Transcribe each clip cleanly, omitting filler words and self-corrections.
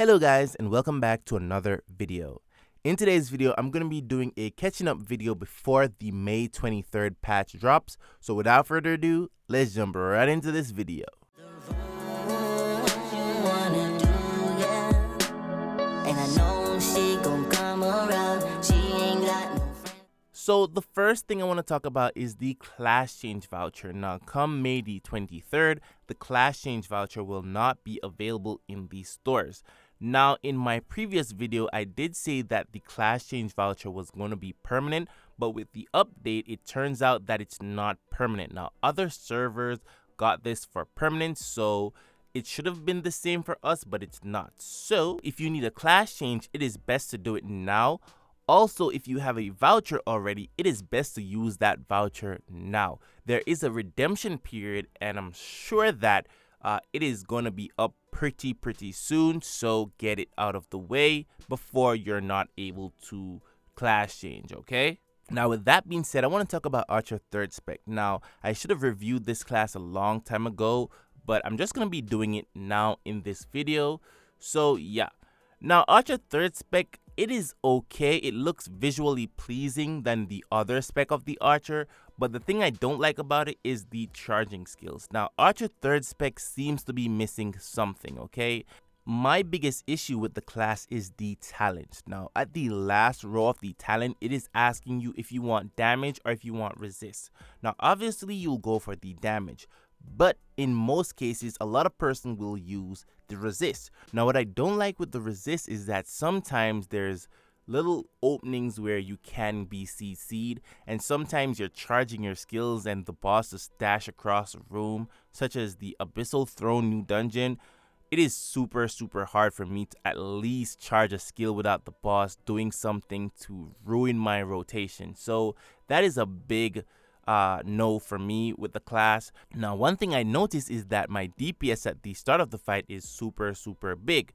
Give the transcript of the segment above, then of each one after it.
Hello guys, and welcome back to another video. In today's video, I'm going to be doing a catching up video before the May 23rd patch drops. So without further ado, let's jump right into this video. So the first thing I want to talk about is the class change voucher. Now, come May the 23rd, the class change voucher will not be available in the stores. Now, in my previous video, I did say that the class change voucher was going to be permanent, but with the update, it turns out that it's not permanent. Now, other servers got this for permanent, so it should have been the same for us, but it's not. So, if you need a class change, it is best to do it now. Also, if you have a voucher already, it is best to use that voucher now. There is a redemption period, and I'm sure that it is going to be up pretty soon, so get it out of the way before you're not able to class change, okay? Now, with that being said, I want to talk about Archer 3rd Spec. Now, I should have reviewed this class a long time ago, but I'm just going to be doing it now in this video. So, yeah. Now, Archer 3rd Spec, it is okay. It looks visually pleasing than the other spec of the Archer, but the thing I don't like about it is the charging skills. Now, Archer 3rd Spec seems to be missing something, okay? My biggest issue with the class is the talent. Now, at the last row of the talent, it is asking you if you want damage or if you want resist. Now, obviously, you'll go for the damage, but in most cases, a lot of person will use the resist. Now, what I don't like with the resist is that sometimes there's little openings where you can be CC'd, and sometimes you're charging your skills and the boss just dash across a room, such as the Abyssal Throne New Dungeon. It is super hard for me to at least charge a skill without the boss doing something to ruin my rotation. So that is a big no for me with the class. Now, one thing I noticed is that my DPS at the start of the fight is super big,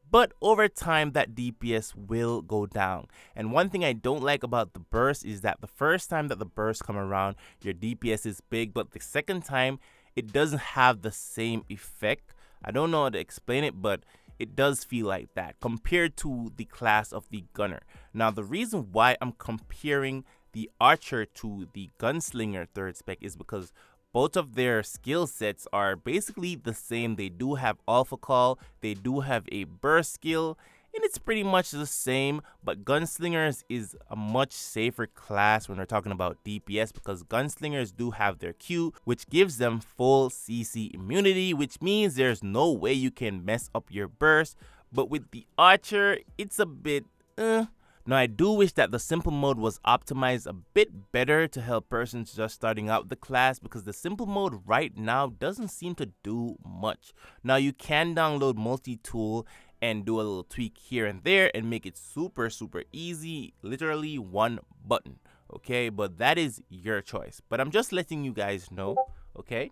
but over time that DPS will go down. And one thing I don't like about the burst is that the first time that the burst come around, your DPS is big, but the second time it doesn't have the same effect. I don't know how to explain it, but it does feel like that compared to the class of the gunner. Now, the reason why I'm comparing the Archer to the Gunslinger 3rd Spec is because both of their skill sets are basically the same. They do have Alpha Call, they do have a burst skill, and it's pretty much the same, but Gunslingers is a much safer class when we're talking about DPS because Gunslingers do have their Q, which gives them full CC immunity, which means there's no way you can mess up your burst. But with the Archer, it's a bit Now, I do wish that the simple mode was optimized a bit better to help persons just starting out the class, because the simple mode right now doesn't seem to do much. Now, you can download multi-tool and do a little tweak here and there and make it super easy, literally one button, okay? But that is your choice. But I'm just letting you guys know, okay?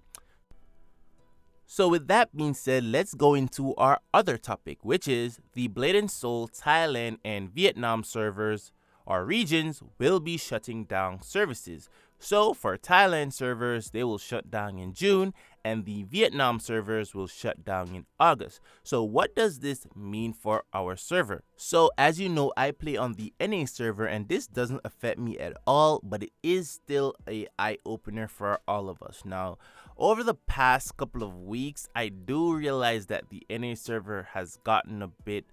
So with that being said, let's go into our other topic, which is the Blade and Soul Thailand and Vietnam servers or regions will be shutting down services. So for Thailand servers, they will shut down in June, and the Vietnam servers will shut down in August. So what does this mean for our server? So as you know, I play on the NA server, and this doesn't affect me at all, but it is still an eye-opener for all of us. Now, over the past couple of weeks, I do realize that the NA server has gotten a bit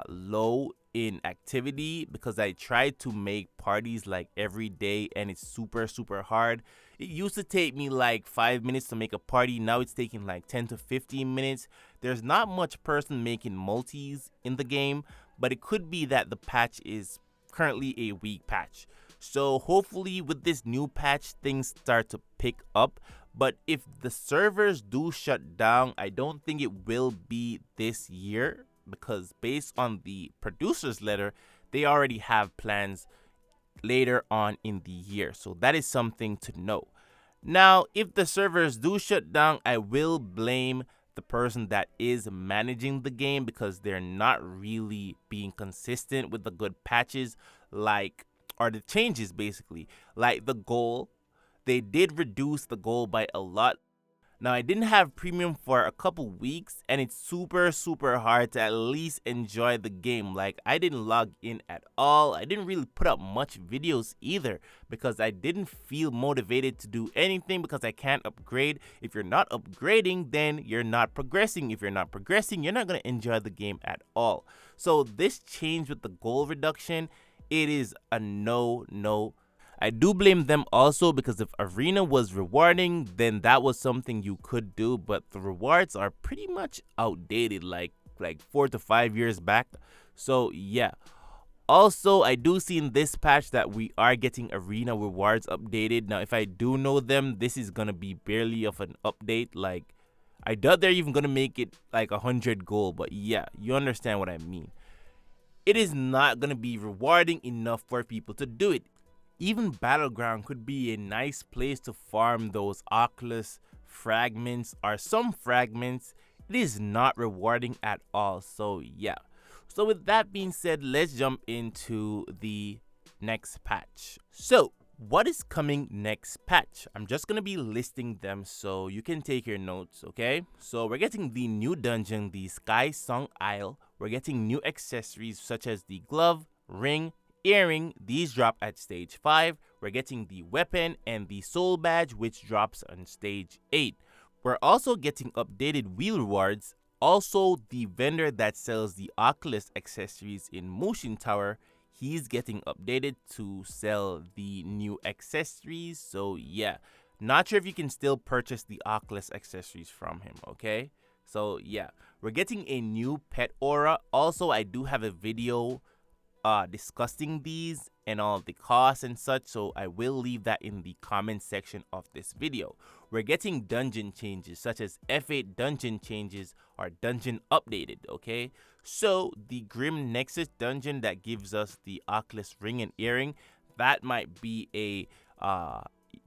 low in activity because I tried to make parties like every day, and it's super hard. It used to take me like 5 minutes to make a party. Now it's taking like 10 to 15 minutes. There's not much person making multis in the game, but it could be that the patch is currently a weak patch. So hopefully with this new patch, things start to pick up. But if the servers do shut down, I don't think it will be this year, because based on the producer's letter, they already have plans later on in the year. So that is something to know. Now, if the servers do shut down, I will blame the person that is managing the game, because they're not really being consistent with the good patches, or the changes basically, like the goal. They did reduce the goal by a lot. Now, I didn't have premium for a couple weeks, and it's super hard to at least enjoy the game. Like, I didn't log in at all. I didn't really put up much videos either because I didn't feel motivated to do anything because I can't upgrade. If you're not upgrading, then you're not progressing. If you're not progressing, you're not going to enjoy the game at all. So this change with the goal reduction, it is a no. I do blame them also because if Arena was rewarding, then that was something you could do, but the rewards are pretty much outdated, like 4 to 5 years back. So yeah. Also, I do see in this patch that we are getting Arena rewards updated. Now, if I do know them, this is gonna be barely of an update. Like, I doubt they're even gonna make it like 100 gold, but yeah, you understand what I mean. It is not gonna be rewarding enough for people to do it. Even Battleground could be a nice place to farm those Oculus fragments or some fragments. It is not rewarding at all, so yeah. So with that being said, let's jump into the next patch. So what is coming next patch? I'm just gonna be listing them so you can take your notes, okay? So we're getting the new dungeon, the Sky Song Isle. We're getting new accessories such as the glove, ring, earring. These drop at stage 5. We're getting the weapon and the soul badge, which drops on stage 8. We're also getting updated wheel rewards. Also, the vendor that sells the Oculus accessories in Motion Tower, he's getting updated to sell the new accessories. So yeah, not sure if you can still purchase the Oculus accessories from him, okay? So yeah, we're getting a new pet aura. Also, I do have a video discussing these and all of the costs and such, so I will leave that in the comment section of this video. We're getting dungeon changes such as F8 dungeon changes or dungeon updated, okay? So the Grim Nexus dungeon that gives us the Oculus ring and earring, that might be a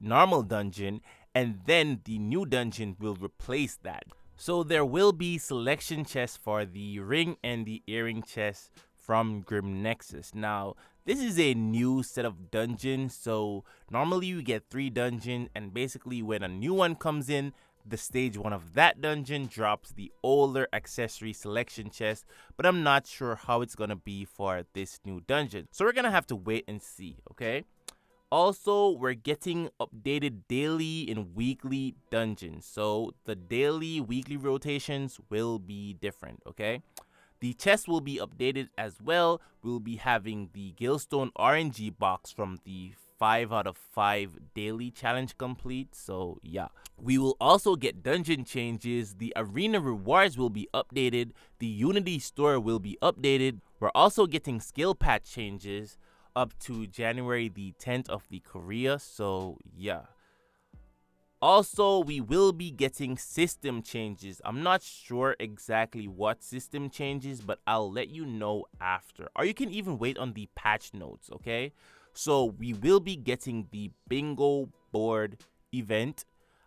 normal dungeon, and then the new dungeon will replace that. So there will be selection chests for the ring and the earring chests from Grim Nexus. Now, this is a new set of dungeons, so normally you get 3 dungeons, and basically when a new one comes in, the stage 1 of that dungeon drops the older accessory selection chest, but I'm not sure how it's gonna be for this new dungeon. So we're gonna have to wait and see, okay? Also, we're getting updated daily and weekly dungeons, so the daily, weekly rotations will be different, okay? The chest will be updated as well. We'll be having the Gilstone RNG box from the 5 out of 5 daily challenge complete. So yeah, we will also get dungeon changes. The arena rewards will be updated. The Unity store will be updated. We're also getting skill patch changes up to January the 10th of the Korea. So yeah. Also, we will be getting system changes. I'm not sure exactly what system changes, but I'll let you know after. Or you can even wait on the patch notes, okay? So we will be getting the bingo board event,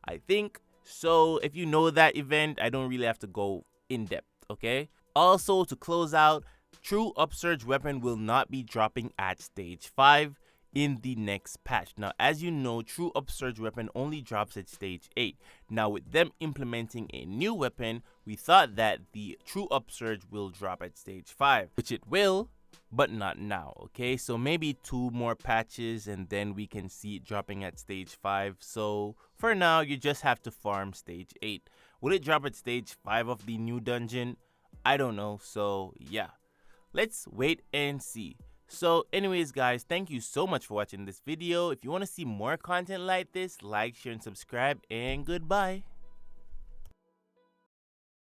I think. So if you know that event, I don't really have to go in depth, okay? Also, to close out, True Upsurge weapon will not be dropping at stage 5. In the next patch. Now, as you know, True Upsurge weapon only drops at stage 8. Now, with them implementing a new weapon, we thought that the True Upsurge will drop at stage 5, which it will, but not now, okay? So maybe 2 more patches and then we can see it dropping at stage 5. So for now, you just have to farm stage 8. Will it drop at stage 5 of the new dungeon? I don't know. So yeah, let's wait and see. So anyways guys, thank you so much for watching this video. If you want to see more content like this, like, share, and subscribe, and goodbye.